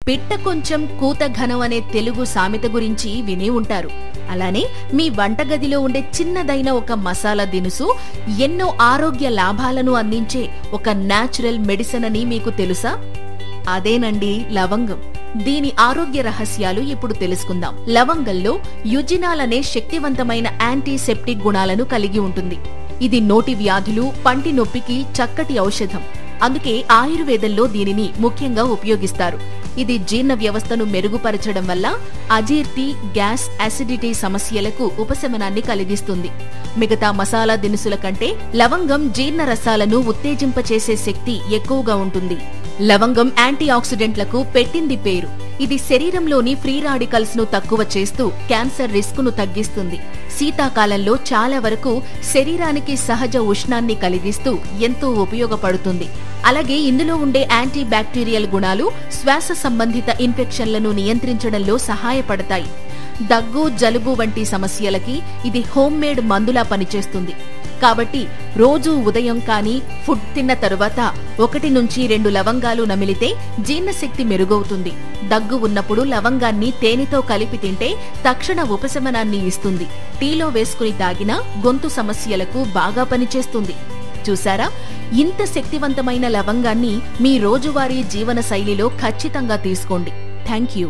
పిట్ట కొంచెం కూత ఘనం అనే తెలుగు సామెత గురించి వినే ఉంటారు. అలానే మీ వంటగదిలో ఉండే చిన్నదైన ఒక మసాలా దినుసు ఎన్నో ఆరోగ్య లాభాలను అందించే ఒక న్యాచురల్ మెడిసిన్ అని మీకు తెలుసా? అదేనండి లవంగం. దీని ఆరోగ్య రహస్యాలు ఇప్పుడు తెలుసుకుందాం. లవంగంలో యుజినాల్ అనే శక్తివంతమైన యాంటీసెప్టిక్ గుణాలను కలిగి ఉంటుంది. ఇది నోటి వ్యాధులు, పంటి నొప్పికి చక్కటి ఔషధం. అందుకే ఆయుర్వేదంలో దీనిని ముఖ్యంగా ఉపయోగిస్తారు. ఇది జీర్ణ వ్యవస్థను మెరుగుపరచడం వల్ల అజీర్తి, గ్యాస్, అసిడిటీ సమస్యలకు ఉపశమనాన్ని కలిగిస్తుంది. మిగతా మసాలా దినుసుల కంటే లవంగం జీర్ణ రసాలను ఉత్తేజింపచేసే శక్తి ఎక్కువగా ఉంటుంది. లవంగం యాంటీ ఆక్సిడెంట్లకు పెట్టింది పేరు. ఇది శరీరంలోని ఫ్రీ రాడికల్స్ ను తక్కువ చేస్తూ క్యాన్సర్ రిస్క్ ను తగ్గిస్తుంది. శీతాకాలంలో చాలా వరకు శరీరానికి సహజ ఉష్ణాన్ని కలిగిస్తూ ఎంతో ఉపయోగపడుతుంది. అలాగే ఇందులో ఉండే యాంటీ బ్యాక్టీరియల్ గుణాలు శ్వాస సంబంధిత ఇన్ఫెక్షన్లను నియంత్రించడంలో సహాయపడతాయి. దగ్గు, జలుబు వంటి సమస్యలకి ఇది హోమ్ మేడ్ మందులా పనిచేస్తుంది. కాబట్టి రోజూ ఉదయం కానీ ఫుడ్ తిన్న తరువాత 1 నుంచి 2 లవంగాలు నమిలితే జీర్ణశక్తి మెరుగవుతుంది. దగ్గు ఉన్నప్పుడు లవంగాన్ని తేనెతో కలిపి తింటే తక్షణ ఉపశమనాన్ని ఇస్తుంది. టీలో వేసుకుని తాగినా గొంతు సమస్యలకు బాగా పనిచేస్తుంది. చూసారా? ఇంత శక్తివంతమైన లవంగాన్ని మీ రోజువారీ జీవన శైలిలో ఖచ్చితంగా తీసుకోండి. Thank you.